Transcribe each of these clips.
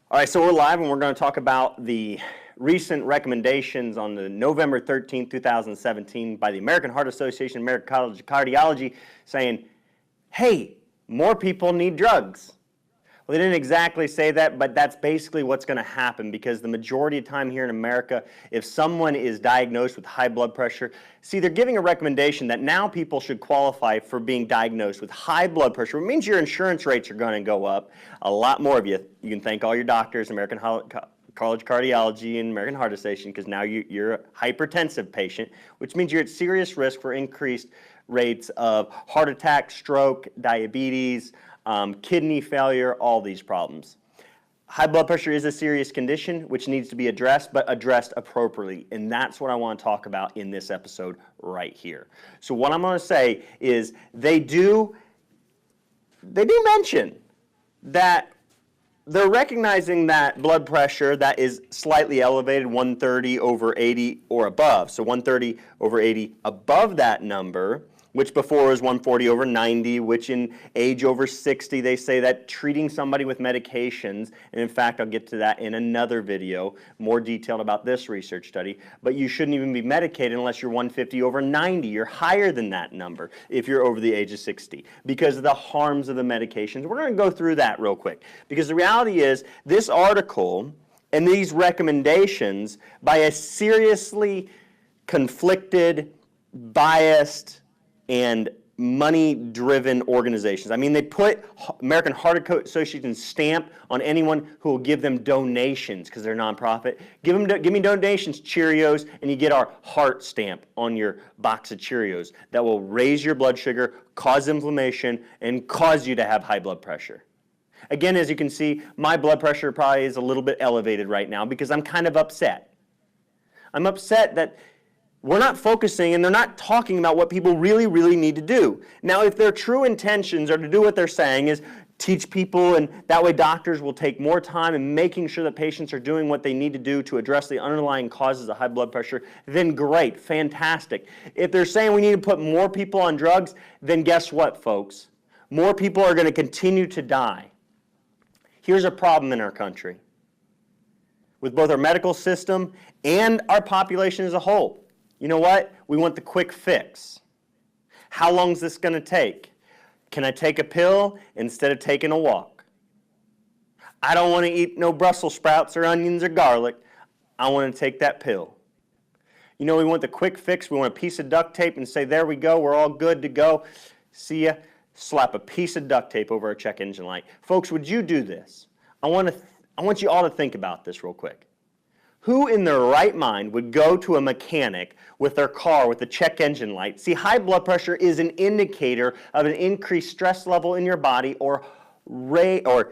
All right, so we're live and we're going to talk about the recent recommendations on the November 13th, 2017 by the American Heart Association, American College of Cardiology saying, hey, more people need drugs. Well, they didn't exactly say that, but that's basically what's going to happen because the majority of time here in America, if someone is diagnosed with high blood pressure, see, they're giving a recommendation that now people should qualify for being diagnosed with high blood pressure. It means your insurance rates are going to go up. A lot more of you. You can thank all your doctors, American College of Cardiology and American Heart Association, because now you're a hypertensive patient, which means you're at serious risk for increased rates of heart attack, stroke, diabetes, kidney failure, all these problems. High blood pressure is a serious condition which needs to be addressed, but addressed appropriately. And that's what I want to talk about in this episode right here. So what I'm going to say is they do mention that they're recognizing that blood pressure that is slightly elevated, 130 over 80 or above. So 130 over 80 above that number, which before was 140 over 90, which in age over 60, they say that treating somebody with medications, and in fact, I'll get to that in another video, more detailed about this research study, but you shouldn't even be medicated unless you're 150 over 90. You're higher than that number if you're over the age of 60 because of the harms of the medications. We're going to go through that real quick because the reality is this article and these recommendations by a seriously conflicted, biased, and money-driven organizations. I mean, they put American Heart Association's stamp on anyone who will give them donations because they're nonprofit. Give me donations, Cheerios, and you get our heart stamp on your box of Cheerios that will raise your blood sugar, cause inflammation, and cause you to have high blood pressure. Again, as you can see, my blood pressure probably is a little bit elevated right now because I'm kind of upset. I'm upset that we're not focusing and they're not talking about what people really, really need to do. Now, if their true intentions are to do what they're saying is teach people and that way doctors will take more time in making sure that patients are doing what they need to do to address the underlying causes of high blood pressure, then great, fantastic. If they're saying we need to put more people on drugs, then guess what, folks? More people are going to continue to die. Here's a problem in our country with both our medical system and our population as a whole. You know what? We want the quick fix. How long is this going to take? Can I take a pill instead of taking a walk? I don't want to eat no Brussels sprouts or onions or garlic. I want to take that pill. You know, we want the quick fix. We want a piece of duct tape and say, there we go, we're all good to go. See ya. Slap a piece of duct tape over our check engine light. Folks, would you do this? I want you all to think about this real quick. Who in their right mind would go to a mechanic with their car with the check engine light? See, high blood pressure is an indicator of an increased stress level in your body or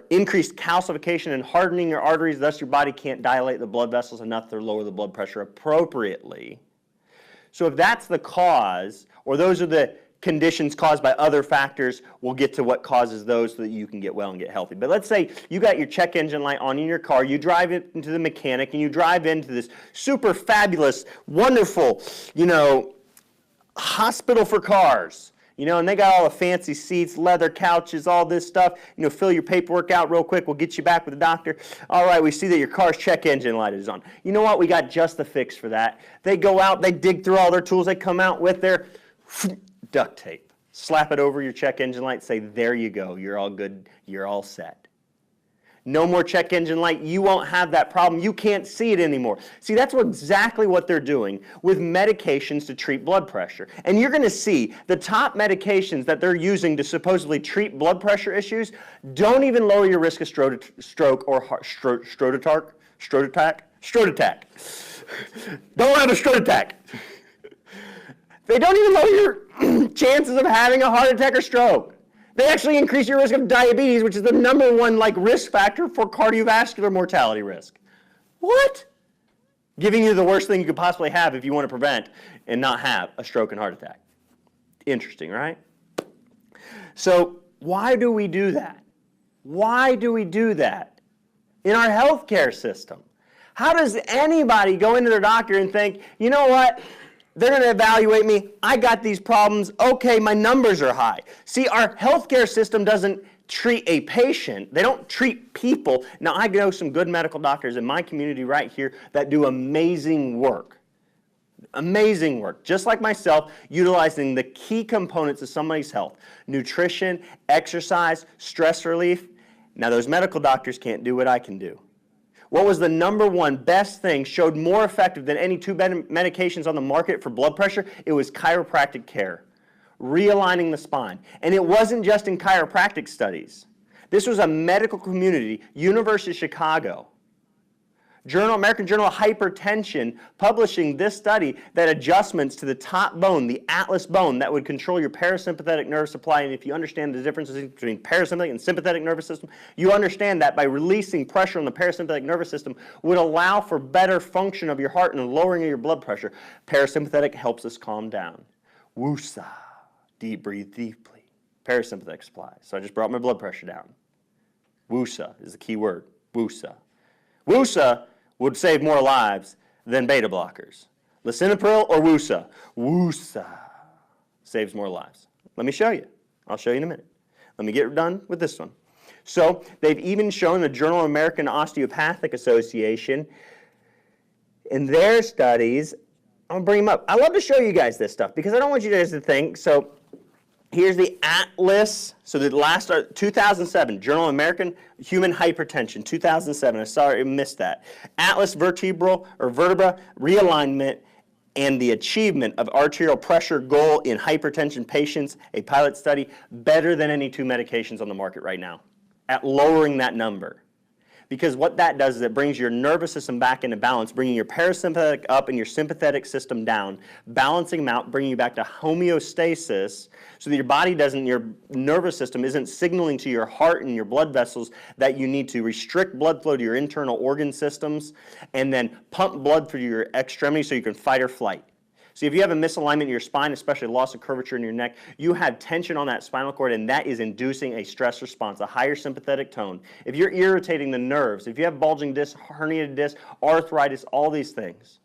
increased calcification and hardening your arteries, thus your body can't dilate the blood vessels enough to lower the blood pressure appropriately. So if that's the cause, or those are the conditions caused by other factors, we'll get to what causes those so that you can get well and get healthy. But let's say you got your check engine light on in your car, you drive it into the mechanic, and you drive into this super fabulous, wonderful, hospital for cars. And they got all the fancy seats, leather couches, all this stuff. Fill your paperwork out real quick. We'll get you back with the doctor. All right, we see that your car's check engine light is on. You know what? We got just the fix for that. They go out, they dig through all their tools, they come out with their duct tape. Slap it over your check engine light, say, there you go, you're all good, you're all set. No more check engine light, you won't have that problem, you can't see it anymore. See, that's exactly what they're doing with medications to treat blood pressure. And you're going to see the top medications that they're using to supposedly treat blood pressure issues don't even lower your risk of stroke or stroke attack. Don't have a stroke attack. They don't even lower your chances of having a heart attack or stroke. They actually increase your risk of diabetes, which is the number one risk factor for cardiovascular mortality risk. What? Giving you the worst thing you could possibly have if you want to prevent and not have a stroke and heart attack. Interesting, right? So why do we do that? Why do we do that in our healthcare system? How does anybody go into their doctor and think, you know what? They're going to evaluate me. I got these problems. Okay, my numbers are high. See, our healthcare system doesn't treat a patient. They don't treat people. Now, I know some good medical doctors in my community right here that do amazing work. Amazing work, just like myself, utilizing the key components of somebody's health: nutrition, exercise, stress relief. Now, those medical doctors can't do what I can do. What was the number one best thing, showed more effective than any two medications on the market for blood pressure? It was chiropractic care, realigning the spine. And it wasn't just in chiropractic studies. This was a medical community, University of Chicago. American Journal of Hypertension publishing this study that adjustments to the top bone, the atlas bone, that would control your parasympathetic nerve supply. And if you understand the differences between parasympathetic and sympathetic nervous system, you understand that by releasing pressure on the parasympathetic nervous system would allow for better function of your heart and lowering of your blood pressure. Parasympathetic helps us calm down. Woosah, deep breathe deeply. Parasympathetic supply. So I just brought my blood pressure down. Woosah is the key word. Woosah. Woosah would save more lives than beta blockers. Lisinopril or Woosah? Woosah saves more lives. Let me show you. I'll show you in a minute. Let me get done with this one. So they've even shown the Journal of American Osteopathic Association in their studies. I'm going to bring them up. I love to show you guys this stuff because I don't want you guys to think. So here's the Atlas. So the last 2007, Journal of American Human Hypertension, 2007. I'm sorry I missed that. Atlas vertebra realignment and the achievement of arterial pressure goal in hypertension patients, a pilot study, better than any two medications on the market right now at lowering that number. Because what that does is it brings your nervous system back into balance, bringing your parasympathetic up and your sympathetic system down, balancing them out, bringing you back to homeostasis so that your body doesn't, your nervous system isn't signaling to your heart and your blood vessels that you need to restrict blood flow to your internal organ systems and then pump blood through your extremities so you can fight or flight. See, if you have a misalignment in your spine, especially loss of curvature in your neck, you have tension on that spinal cord, and that is inducing a stress response, a higher sympathetic tone. If you're irritating the nerves, if you have bulging disc, herniated disc, arthritis, all these things,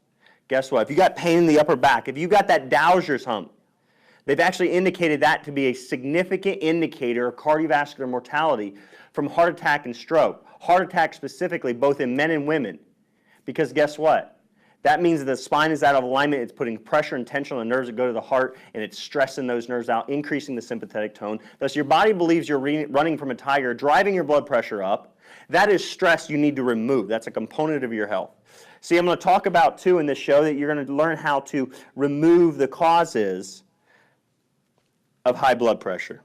guess what? If you got pain in the upper back, if you got that Dowser's hump, they've actually indicated that to be a significant indicator of cardiovascular mortality from heart attack and stroke. Heart attack specifically, both in men and women. Because guess what? That means that the spine is out of alignment. It's putting pressure and tension on the nerves that go to the heart, and it's stressing those nerves out, increasing the sympathetic tone. Thus, your body believes you're running from a tiger, driving your blood pressure up. That is stress you need to remove. That's a component of your health. See, I'm going to talk about, too, in this show that you're going to learn how to remove the causes of high blood pressure.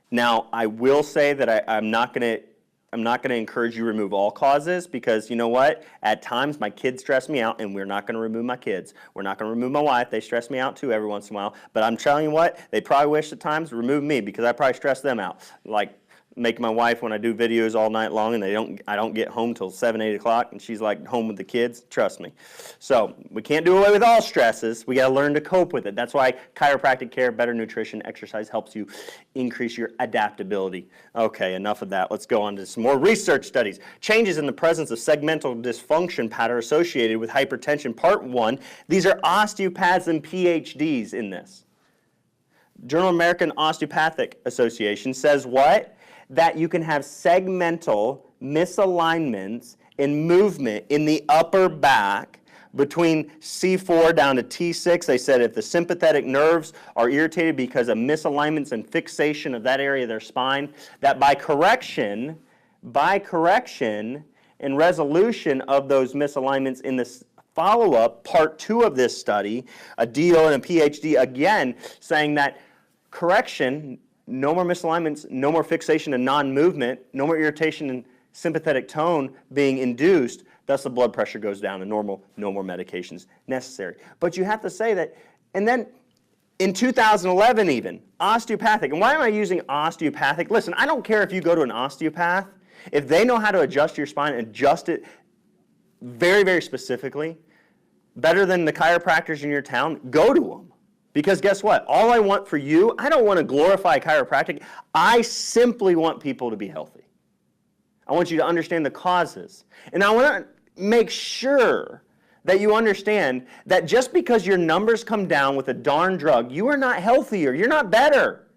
Now, I will say that I'm not going to encourage you to remove all causes because, you know what? At times, my kids stress me out, and we're not going to remove my kids. We're not going to remove my wife. They stress me out, too, every once in a while. But I'm telling you what, they probably wish at times to remove me because I probably stress them out. Like, make my wife, when I do videos all night long and I don't get home till 7, 8 o'clock, and she's like home with the kids, trust me. So we can't do away with all stresses. We got to learn to cope with it. That's why chiropractic care, better nutrition, exercise helps you increase your adaptability. Okay, enough of that. Let's go on to some more research studies. Changes in the presence of segmental dysfunction pattern associated with hypertension, part 1. These are osteopaths and PhDs in this. Journal of American Osteopathic Association says what? That you can have segmental misalignments in movement in the upper back between C4 down to T6. They said if the sympathetic nerves are irritated because of misalignments and fixation of that area of their spine, that by correction and resolution of those misalignments in this follow-up, part 2 of this study, a DO and a PhD again saying that correction, no more misalignments, no more fixation and non-movement, no more irritation and sympathetic tone being induced, thus the blood pressure goes down to normal, no more medications necessary. But you have to say that, and then in 2011 even, osteopathic, and why am I using osteopathic? Listen, I don't care if you go to an osteopath, if they know how to adjust your spine and adjust it very, very specifically, better than the chiropractors in your town, go to them. Because guess what? All I want for you, I don't want to glorify chiropractic. I simply want people to be healthy. I want you to understand the causes. And I want to make sure that you understand that just because your numbers come down with a darn drug, you are not healthier. You're not better.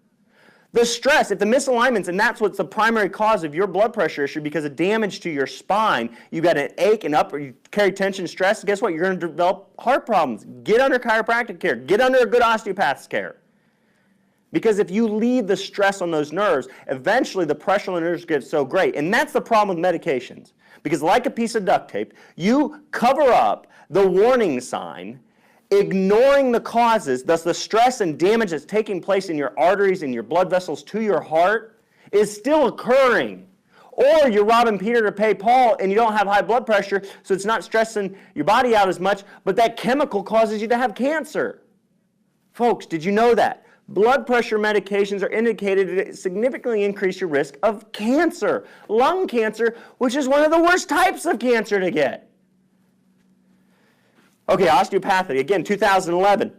The stress, if the misalignments, and that's what's the primary cause of your blood pressure issue because of damage to your spine, you got an ache and up, or you carry tension, stress, guess what? You're going to develop heart problems. Get under chiropractic care. Get under a good osteopath's care. Because if you leave the stress on those nerves, eventually the pressure on the nerves gets so great. And that's the problem with medications. Because like a piece of duct tape, you cover up the warning sign, ignoring the causes, thus the stress and damage that's taking place in your arteries and your blood vessels to your heart is still occurring. Or you're robbing Peter to pay Paul and you don't have high blood pressure, so it's not stressing your body out as much, but that chemical causes you to have cancer. Folks, did you know that? Blood pressure medications are indicated to significantly increase your risk of cancer, lung cancer, which is one of the worst types of cancer to get. Okay, osteopathy, again, 2011.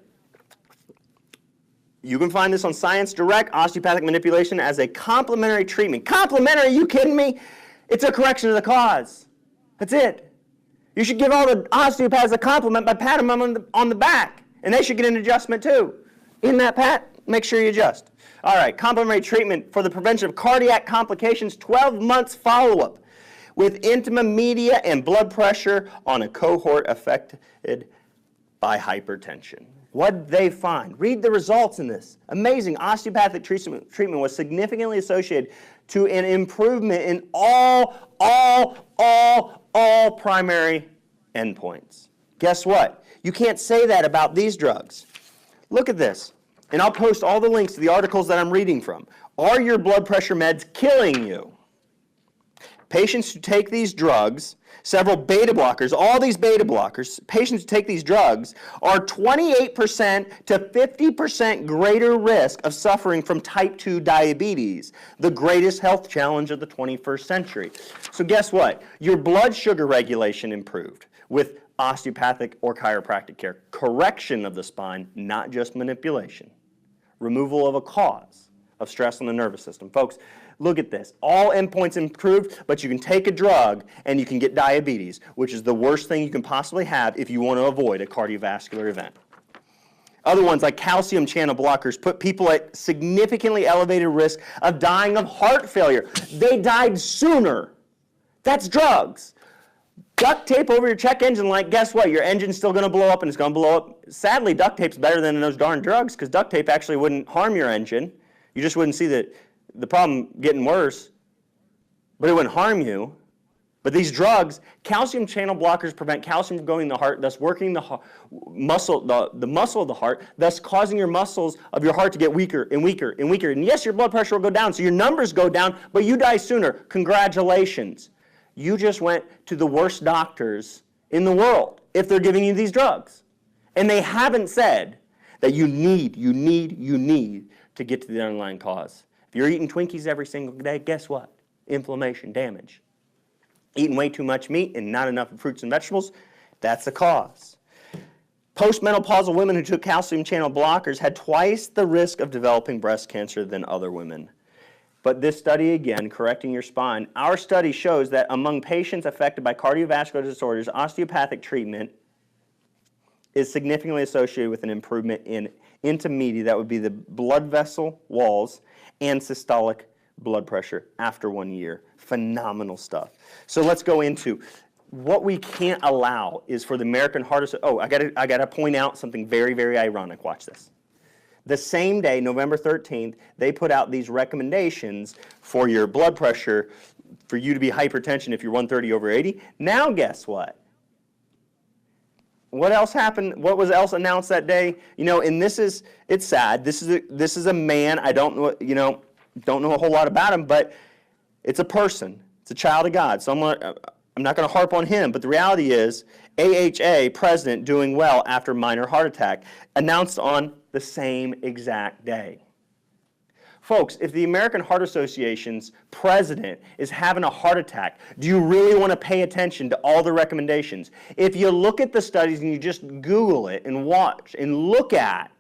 You can find this on Science Direct, osteopathic manipulation as a complementary treatment. Complementary, are you kidding me? It's a correction of the cause. That's it. You should give all the osteopaths a compliment by patting them on the back. And they should get an adjustment too. In that pat, make sure you adjust. All right, complementary treatment for the prevention of cardiac complications, 12 months follow-up with intima media and blood pressure on a cohort affected by hypertension. What did they find? Read the results in this. Amazing. Osteopathic treatment was significantly associated to an improvement in all primary endpoints. Guess what? You can't say that about these drugs. Look at this. And I'll post all the links to the articles that I'm reading from. Are your blood pressure meds killing you? Patients who take these drugs, several beta blockers, all these beta blockers, patients who take these drugs are 28% to 50% greater risk of suffering from type 2 diabetes, the greatest health challenge of the 21st century. So guess what? Your blood sugar regulation improved with osteopathic or chiropractic care. Correction of the spine, not just manipulation. Removal of a cause of stress on the nervous system. Folks, look at this. All endpoints improved, but you can take a drug and you can get diabetes, which is the worst thing you can possibly have if you want to avoid a cardiovascular event. Other ones like calcium channel blockers put people at significantly elevated risk of dying of heart failure. They died sooner. That's drugs. Duct tape over your check engine light, guess what? Your engine's still going to blow up and it's going to blow up. Sadly, duct tape's better than those darn drugs because duct tape actually wouldn't harm your engine. You just wouldn't see the problem getting worse, but it wouldn't harm you. But these drugs, calcium channel blockers prevent calcium from going in the heart, thus working the muscle of the heart, thus causing your muscles of your heart to get weaker and weaker and weaker. And yes, your blood pressure will go down, so your numbers go down, but you die sooner. Congratulations. You just went to the worst doctors in the world if they're giving you these drugs. And they haven't said that you need to get to the underlying cause. If you're eating Twinkies every single day, guess what? Inflammation, damage. Eating way too much meat and not enough fruits and vegetables, that's the cause. Postmenopausal women who took calcium channel blockers had twice the risk of developing breast cancer than other women. But this study, again, correcting your spine, our study shows that among patients affected by cardiovascular disorders, osteopathic treatment is significantly associated with an improvement in intima media, that would be the blood vessel walls, and systolic blood pressure after 1 year. Phenomenal stuff. So let's go into what we can't allow is for the American Heart Association. I got to point out something very, very ironic. Watch this. The same day, November 13th, they put out these recommendations for your blood pressure for you to be hypertension if you're 130 over 80. Now guess what? What else happened? What was else announced that day? You know, and it's sad. This is a man. I don't know a whole lot about him, but it's a person. It's a child of God. So I'm not going to harp on him, but the reality is AHA president doing well after minor heart attack, announced on the same exact day. Folks, if the American Heart Association's president is having a heart attack, do you really want to pay attention to all the recommendations? If you look at the studies and you just Google it and watch and look at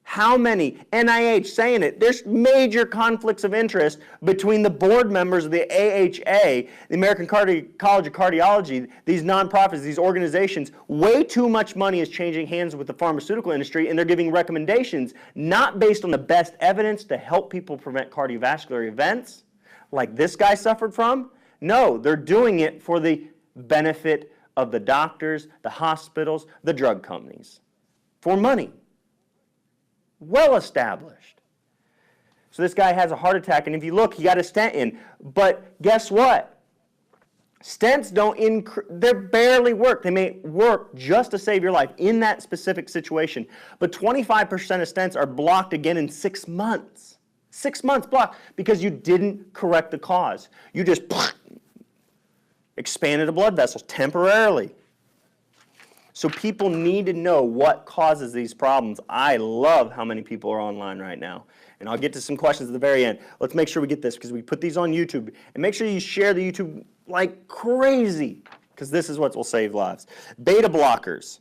How many? NIH saying it. There's major conflicts of interest between the board members of the AHA, the American College of Cardiology, these nonprofits, these organizations. Way too much money is changing hands with the pharmaceutical industry, and they're giving recommendations not based on the best evidence to help people prevent cardiovascular events like this guy suffered from. No, they're doing it for the benefit of the doctors, the hospitals, the drug companies, for money. Well established. So this guy has a heart attack, and if you look, he got a stent in. But guess what? Stents they barely work. They may work just to save your life in that specific situation. But 25% of stents are blocked again in 6 months. 6 months blocked because you didn't correct the cause. You just expanded the blood vessels temporarily. So people need to know what causes these problems. I love how many people are online right now. And I'll get to some questions at the very end. Let's make sure we get this because we put these on YouTube. And make sure you share the YouTube like crazy because this is what will save lives. Beta blockers.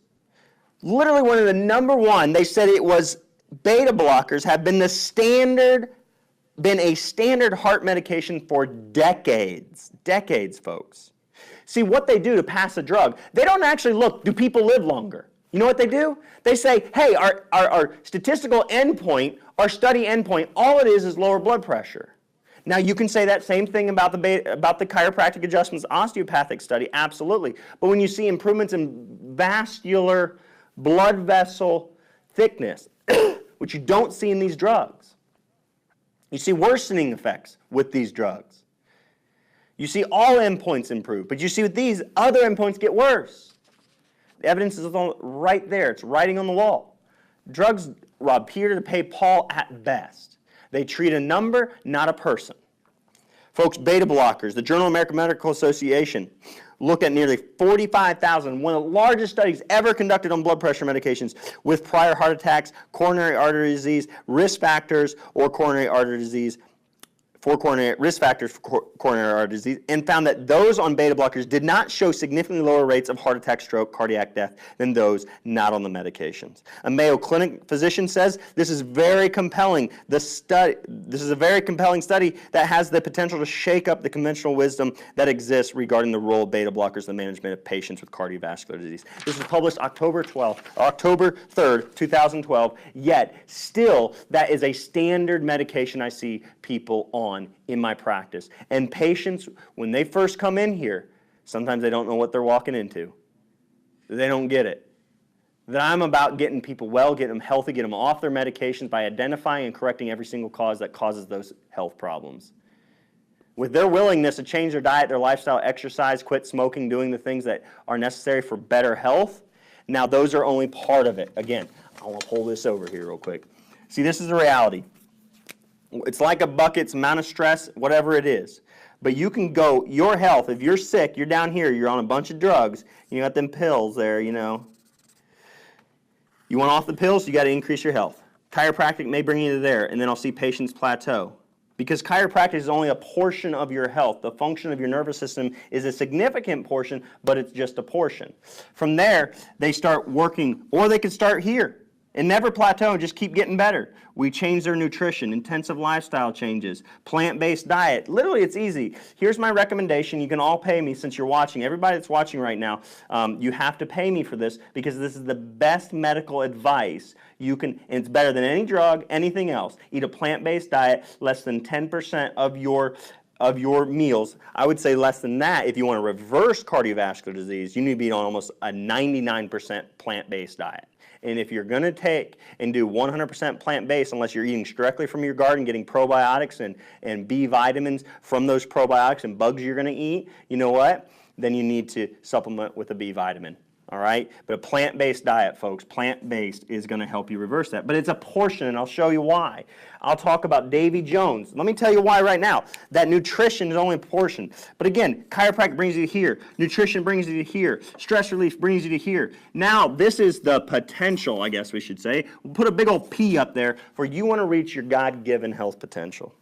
Literally one of the number one, they said it was beta blockers have been a standard heart medication for decades. Decades, folks. See, what they do to pass a drug, they don't actually look, do people live longer? You know what they do? They say, hey, our statistical endpoint, our study endpoint, all it is lower blood pressure. Now, you can say that same thing about the chiropractic adjustments osteopathic study, absolutely. But when you see improvements in vascular blood vessel thickness, which you don't see in these drugs, you see worsening effects with these drugs. You see all endpoints improve, but you see with these, other endpoints get worse. The evidence is right there. It's writing on the wall. Drugs rob Peter to pay Paul at best. They treat a number, not a person. Folks, beta blockers, the Journal of American Medical Association looked at nearly 45,000, one of the largest studies ever conducted on blood pressure medications with prior heart attacks, coronary artery disease, risk factors, or coronary artery disease, risk factors for coronary artery disease, and found that those on beta blockers did not show significantly lower rates of heart attack, stroke, cardiac death than those not on the medications. A Mayo Clinic physician says this is very compelling. This is a very compelling study that has the potential to shake up the conventional wisdom that exists regarding the role of beta blockers in the management of patients with cardiovascular disease. This was published October 3rd, 2012, yet still that is a standard medication I see people on in my practice. And patients, when they first come in here, sometimes they don't know what they're walking into. They don't get it. That I'm about getting people well, getting them healthy, getting them off their medications by identifying and correcting every single cause that causes those health problems. With their willingness to change their diet, their lifestyle, exercise, quit smoking, doing the things that are necessary for better health, now those are only part of it. Again, I want to pull this over here real quick. See, this is the reality. It's like a bucket, it's amount of stress, whatever it is. But you can go, your health, if you're sick, you're down here, you're on a bunch of drugs, you got them pills there, you know. You want off the pills, you got to increase your health. Chiropractic may bring you to there, and then I'll see patients plateau. Because chiropractic is only a portion of your health. The function of your nervous system is a significant portion, but it's just a portion. From there, they start working, or they can start here. And never plateau and just keep getting better. We change their nutrition, intensive lifestyle changes, plant-based diet. Literally, it's easy. Here's my recommendation. You can all pay me since you're watching. Everybody that's watching right now, you have to pay me for this because this is the best medical advice you can, and it's better than any drug, anything else. Eat a plant-based diet, less than 10% of your meals. I would say less than that. If you want to reverse cardiovascular disease, you need to be on almost a 99% plant-based diet. And if you're going to take and do 100% plant-based, unless you're eating directly from your garden, getting probiotics and B vitamins from those probiotics and bugs you're going to eat, you know what? Then you need to supplement with a B vitamin. All right? But a plant-based diet, folks, plant-based is going to help you reverse that. But it's a portion, and I'll show you why. I'll talk about Davy Jones. Let me tell you why right now. That nutrition is only a portion. But again, chiropractic brings you to here. Nutrition brings you to here. Stress relief brings you to here. Now, this is the potential, I guess we should say. We'll put a big old P up there for you want to reach your God-given health potential.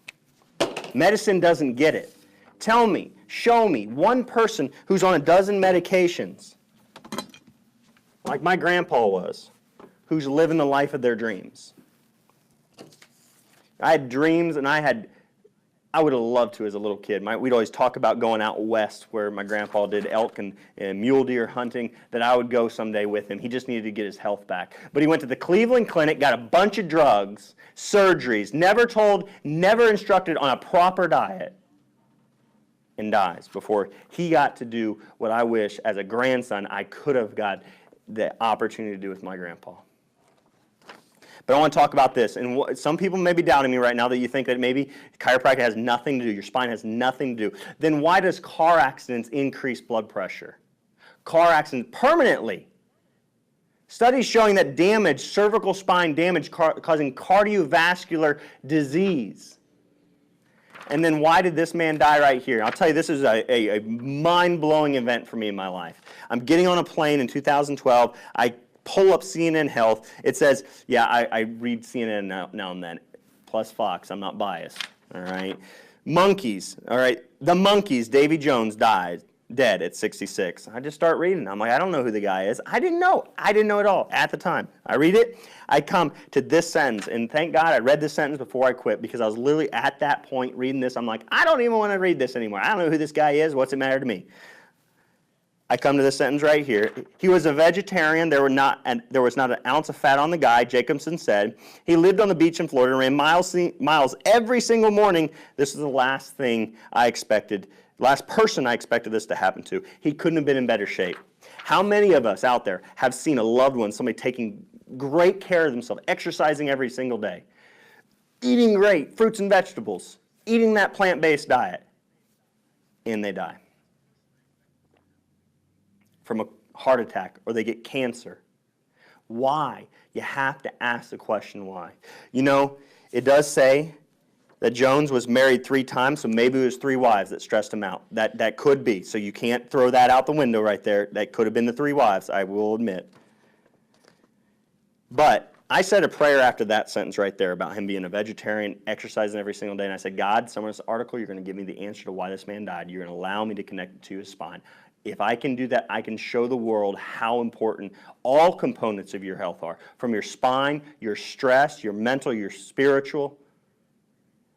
Medicine doesn't get it. Tell me, show me one person who's on a dozen medications, like my grandpa was, who's living the life of their dreams. I had dreams, and I would have loved to as a little kid. We'd always talk about going out west where my grandpa did elk and mule deer hunting, that I would go someday with him. He just needed to get his health back. But he went to the Cleveland Clinic, got a bunch of drugs, surgeries, never instructed on a proper diet, and dies before he got to do what I wish as a grandson I could have got the opportunity to do with my grandpa. But I want to talk about this, and some people may be doubting me right now that you think that maybe chiropractic has nothing to do, your spine has nothing to do. Then why does car accidents increase blood pressure? Car accidents permanently. Studies showing that damage, cervical spine damage, causing cardiovascular disease. And then why did this man die right here? I'll tell you, this is a mind-blowing event for me in my life. I'm getting on a plane in 2012. I pull up CNN Health. It says, yeah, I read CNN now and then, plus Fox. I'm not biased, all right? Monkeys, all right? The Monkeys, Davy Jones died, dead at 66. I just start reading. I'm like, I don't know who the guy is. I didn't know at all at the time. I read it. I come to this sentence, and thank God I read this sentence before I quit, because I was literally at that point reading this. I'm like, I don't even want to read this anymore. I don't know who this guy is. What's it matter to me? I come to this sentence right here. He was a vegetarian. There was not an ounce of fat on the guy, Jacobson said. He lived on the beach in Florida, ran miles every single morning. This is the last thing I expected, last person I expected this to happen to. He couldn't have been in better shape. How many of us out there have seen a loved one, somebody taking great care of themselves, exercising every single day, eating great fruits and vegetables, eating that plant-based diet, and they die from a heart attack, or they get cancer? Why? You have to ask the question why. You know, it does say that Jones was married 3 times, so maybe it was 3 wives that stressed him out. That could be. So you can't throw that out the window right there. That could have been the 3 wives, I will admit. But I said a prayer after that sentence right there about him being a vegetarian, exercising every single day, and I said, God, somewhere in this article, you're going to give me the answer to why this man died. You're going to allow me to connect it to his spine. If I can do that, I can show the world how important all components of your health are, from your spine, your stress, your mental, your spiritual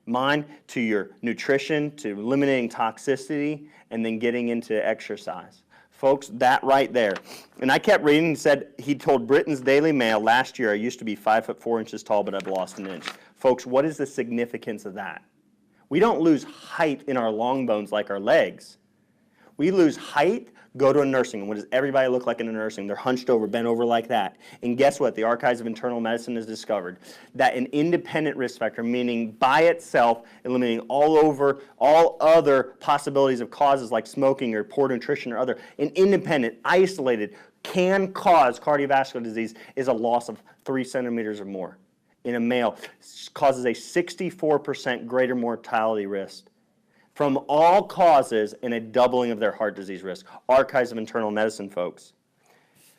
mind, to your nutrition, to eliminating toxicity, and then getting into exercise. Folks, that right there. And I kept reading, and said, he told Britain's Daily Mail last year, I used to be 5'4" tall, but I've lost an inch. Folks, what is the significance of that? We don't lose height in our long bones like our legs. We lose height, go to a nursing home. What does everybody look like in a nursing home? They're hunched over, bent over like that. And guess what? The Archives of Internal Medicine has discovered that an independent risk factor, meaning by itself, eliminating all other possibilities of causes like smoking or poor nutrition or other, an independent, isolated, can cause cardiovascular disease is a loss of 3 centimeters or more. In a male, causes a 64% greater mortality risk from all causes and a doubling of their heart disease risk. Archives of Internal Medicine, folks.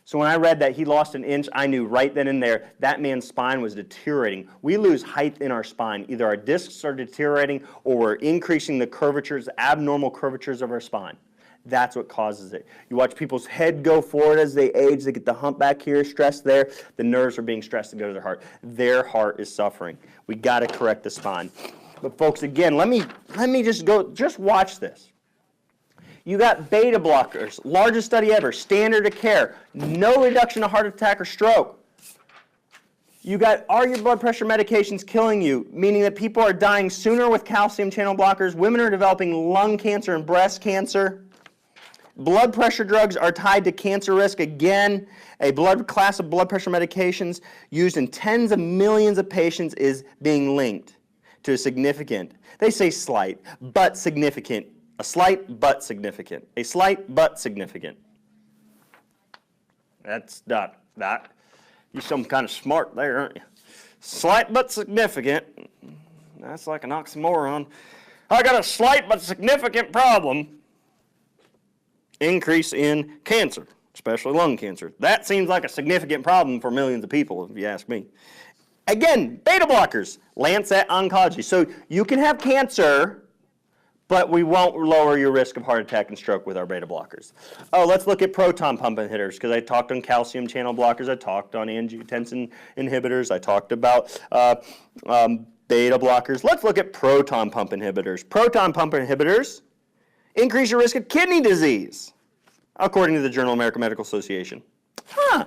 So when I read that he lost an inch, I knew right then and there that man's spine was deteriorating. We lose height in our spine. Either our discs are deteriorating or we're increasing the curvatures, abnormal curvatures of our spine. That's what causes it. You watch people's head go forward as they age. They get the hump back here, stress there. The nerves are being stressed to go to their heart. Their heart is suffering. We got to correct the spine. But folks, again, let me just watch this. You got beta blockers, largest study ever, standard of care, no reduction of heart attack or stroke. You got, are your blood pressure medications killing you, meaning that people are dying sooner with calcium channel blockers, women are developing lung cancer and breast cancer. Blood pressure drugs are tied to cancer risk. Again, a class of blood pressure medications used in tens of millions of patients is being linked to a significant, they say slight, but significant. A slight, but significant. A slight, but significant. That's not that. You're some kind of smart there, aren't you? Slight, but significant. That's like an oxymoron. I got a slight, but significant problem. Increase in cancer, especially lung cancer. That seems like a significant problem for millions of people, if you ask me. Again, beta blockers, Lancet Oncology. So you can have cancer, but we won't lower your risk of heart attack and stroke with our beta blockers. Oh, let's look at proton pump inhibitors, because I talked on calcium channel blockers, I talked on angiotensin inhibitors, I talked about beta blockers. Let's look at proton pump inhibitors. Proton pump inhibitors increase your risk of kidney disease, according to the Journal of American Medical Association. Huh.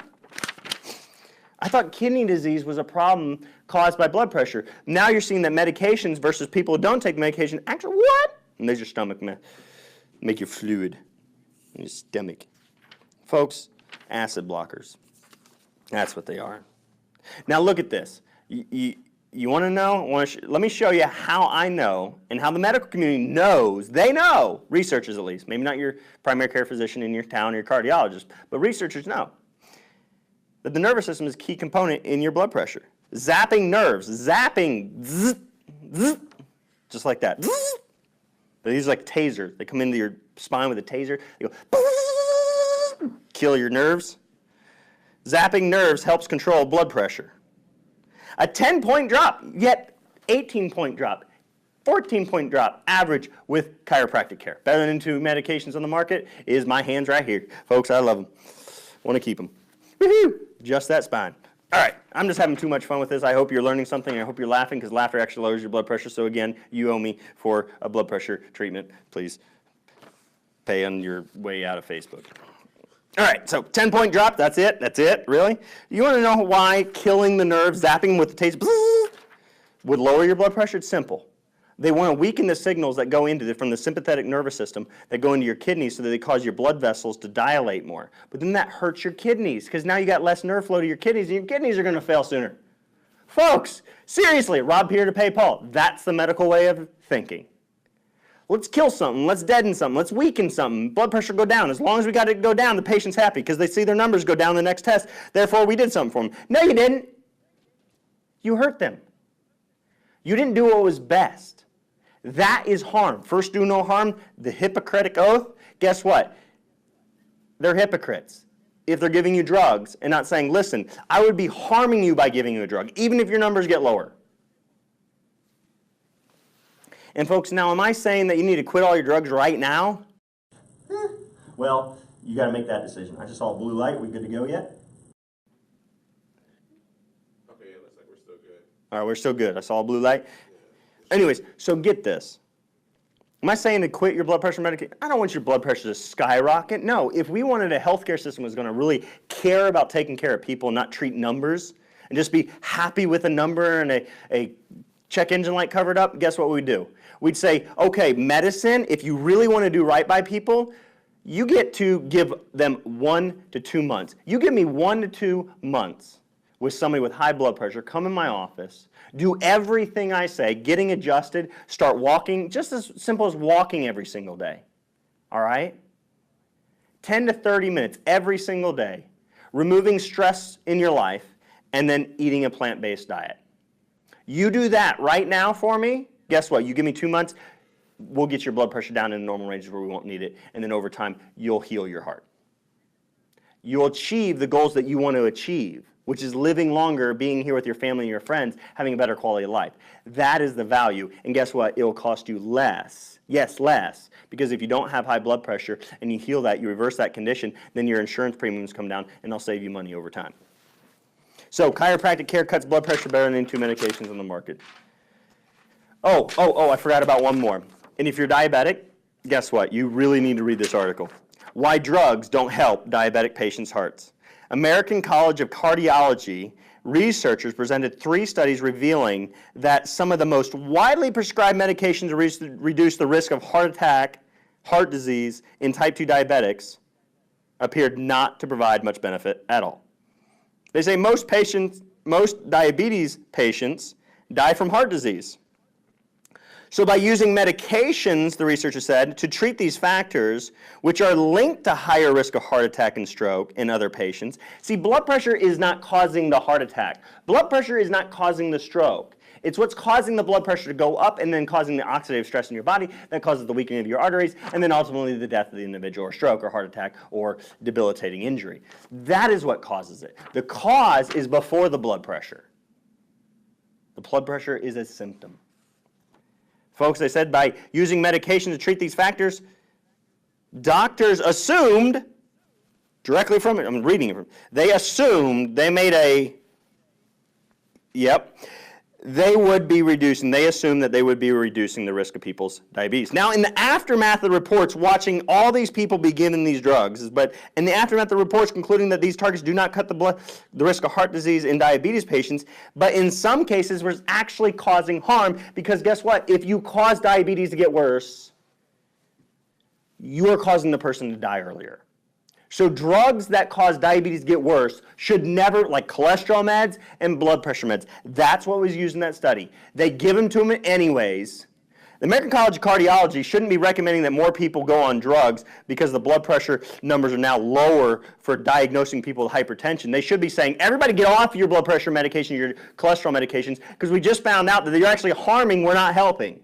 I thought kidney disease was a problem caused by blood pressure. Now you're seeing that medications versus people who don't take medication actually, what? And there's your stomach, make your fluid in your stomach. Folks, acid blockers. That's what they are. Now look at this. You want to know? Let me show you how I know and how the medical community knows. They know, researchers at least, maybe not your primary care physician in your town or your cardiologist, but researchers know that the nervous system is a key component in your blood pressure. Zapping nerves, zapping, zzz, zzz, just like that. Zzz. But these are like tasers. They come into your spine with a taser. They go, kill your nerves. Zapping nerves helps control blood pressure. A 10-point drop, yet 18-point drop, 14-point drop average with chiropractic care. Better than 2 medications on the market is my hands right here. Folks, I love them. Want to keep them. Woohoo! Just that spine. All right, I'm just having too much fun with this. I hope you're learning something. I hope you're laughing because laughter actually lowers your blood pressure. So again, you owe me for a blood pressure treatment. Please pay on your way out of Facebook. All right, so 10-point drop, that's it, really? You want to know why killing the nerves, zapping with the taste, would lower your blood pressure? It's simple. They want to weaken the signals that go from the sympathetic nervous system that go into your kidneys so that they cause your blood vessels to dilate more. But then that hurts your kidneys because now you got less nerve flow to your kidneys and your kidneys are going to fail sooner. Folks, seriously, rob Peter to pay Paul. That's the medical way of thinking. Let's kill something, let's deaden something, let's weaken something, blood pressure go down. As long as we got it go down, the patient's happy because they see their numbers go down the next test. Therefore, we did something for them. No, you didn't. You hurt them. You didn't do what was best. That is harm. First, do no harm, the Hippocratic Oath. Guess what? They're hypocrites if they're giving you drugs and not saying, listen, I would be harming you by giving you a drug, even if your numbers get lower. And folks, now am I saying that you need to quit all your drugs right now? Well, you got to make that decision. I just saw a blue light. We good to go yet? Okay, it looks like we're still good. All right, we're still good. I saw a blue light. Anyways, so get this. Am I saying to quit your blood pressure medication? I don't want your blood pressure to skyrocket. No, if we wanted a healthcare system that was going to really care about taking care of people and not treat numbers and just be happy with a number and a check engine light covered up, guess what we'd do? We'd say, okay, medicine, if you really want to do right by people, you get to give them 1 to 2 months. You give me 1 to 2 months with somebody with high blood pressure, come in my office, do everything I say, getting adjusted, start walking, just as simple as walking every single day, all right? 10 to 30 minutes every single day, removing stress in your life, and then eating a plant-based diet. You do that right now for me, guess what? You give me 2 months, we'll get your blood pressure down in the normal ranges where we won't need it, and then over time, you'll heal your heart. You'll achieve the goals that you want to achieve, which is living longer, being here with your family and your friends, having a better quality of life. That is the value, and guess what? It'll cost you less. Yes, less, because if you don't have high blood pressure and you heal that, you reverse that condition, then your insurance premiums come down, and they'll save you money over time. So chiropractic care cuts blood pressure better than 2 medications on the market. I forgot about one more. And if you're diabetic, guess what? You really need to read this article. Why drugs don't help diabetic patients' hearts. American College of Cardiology researchers presented 3 studies revealing that some of the most widely prescribed medications to reduce the risk of heart attack, heart disease in type 2 diabetics appeared not to provide much benefit at all. They say most diabetes patients die from heart disease. So by using medications, the researcher said, to treat these factors, which are linked to higher risk of heart attack and stroke in other patients. See, blood pressure is not causing the heart attack. Blood pressure is not causing the stroke. It's what's causing the blood pressure to go up and then causing the oxidative stress in your body that causes the weakening of your arteries and then ultimately the death of the individual or stroke or heart attack or debilitating injury. That is what causes it. The cause is before the blood pressure. The blood pressure is a symptom. Folks, they said by using medication to treat these factors, doctors assumed, directly from it, they assumed, they made they would be reducing, they assume that they would be reducing the risk of people's diabetes. Now, in the aftermath of the reports, watching all these people be given these drugs, but in the aftermath of the reports concluding that these targets do not cut the risk of heart disease in diabetes patients, but in some cases was actually causing harm, because guess what? If you cause diabetes to get worse, you are causing the person to die earlier. So drugs that cause diabetes to get worse should never, like cholesterol meds and blood pressure meds, that's what was used in that study. They give them to them anyways. The American College of Cardiology shouldn't be recommending that more people go on drugs because the blood pressure numbers are now lower for diagnosing people with hypertension. They should be saying, everybody get off your blood pressure medication, your cholesterol medications, because we just found out that you're actually harming, we're not helping.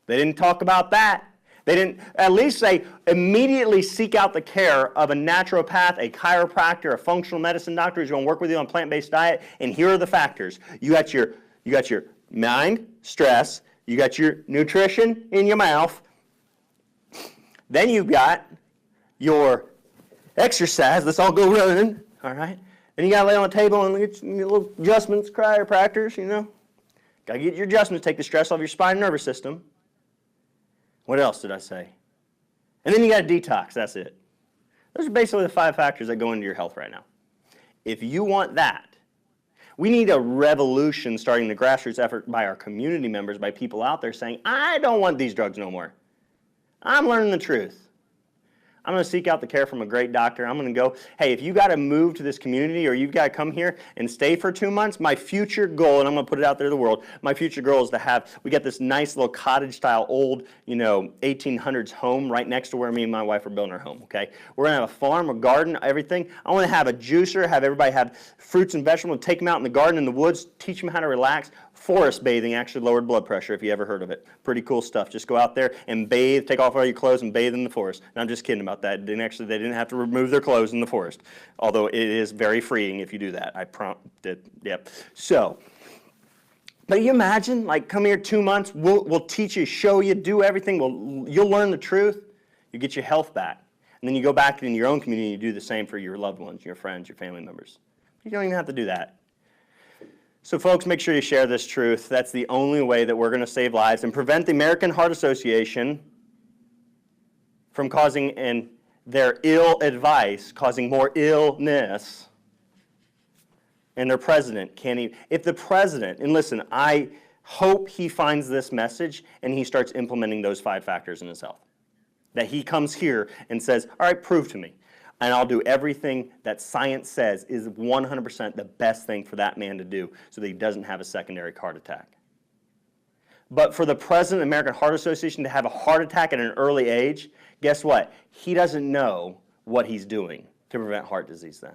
They didn't talk about that. They didn't at least say immediately seek out the care of a naturopath, a chiropractor, a functional medicine doctor who's going to work with you on a plant-based diet. And here are the factors. You got your mind, stress. You got your nutrition in your mouth. Then you've got your exercise. Let's all go running. All right. Then you got to lay on the table and get your little adjustments, chiropractors. Got to get your adjustments, take the stress off your spine and nervous system. What else did I say? And then you got a detox, that's it. Those are basically the 5 factors that go into your health right now. If you want that, we need a revolution starting the grassroots effort by our community members, by people out there saying, I don't want these drugs no more. I'm learning the truth. I'm going to seek out the care from a great doctor. I'm going to go, hey, if you got to move to this community or you've got to come here and stay for 2 months, my future goal, and I'm going to put it out there to the world, my future goal is to have, we got this nice little cottage-style old, 1800s home right next to where me and my wife are building our home, okay? We're going to have a farm, a garden, everything. I want to have a juicer, have everybody have fruits and vegetables, take them out in the garden, in the woods, teach them how to relax. Forest bathing actually lowered blood pressure, if you ever heard of it. Pretty cool stuff. Just go out there and bathe, take off all your clothes and bathe in the forest. And I'm just kidding about that. They didn't have to remove their clothes in the forest, although it is very freeing if you do that. I prompted, yep. So, but you imagine, like, come here 2 months, we'll teach you, show you, do everything. You'll learn the truth. You get your health back. And then you go back in your own community and you do the same for your loved ones, your friends, your family members. You don't even have to do that. So folks, make sure you share this truth. That's the only way that we're going to save lives and prevent the American Heart Association from causing, and their ill advice, causing more illness. And their president can't even, if the president, and listen, I hope he finds this message and he starts implementing those 5 factors in his health. That he comes here and says, all right, prove to me. And I'll do everything that science says is 100% the best thing for that man to do so that he doesn't have a secondary heart attack. But for the president of the American Heart Association to have a heart attack at an early age, guess what? He doesn't know what he's doing to prevent heart disease then.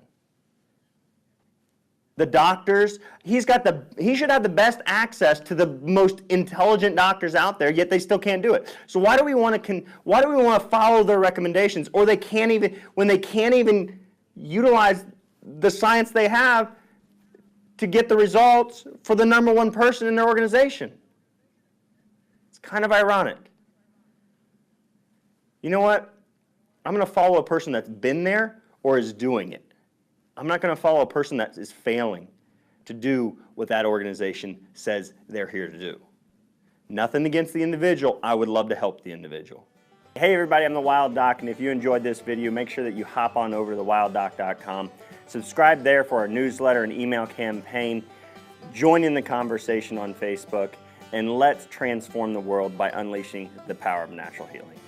The doctors, he should have the best access to the most intelligent doctors out there, yet they still can't do it. So why do we want to follow their recommendations, or when they can't even utilize the science they have to get the results for the number 1 person in their organization? It's kind of ironic. You know what? I'm going to follow a person that's been there or is doing it. I'm not going to follow a person that is failing to do what that organization says they're here to do. Nothing against the individual. I would love to help the individual. Hey everybody, I'm the Wild Doc, and if you enjoyed this video, make sure that you hop on over to thewilddoc.com. Subscribe there for our newsletter and email campaign. Join in the conversation on Facebook, and let's transform the world by unleashing the power of natural healing.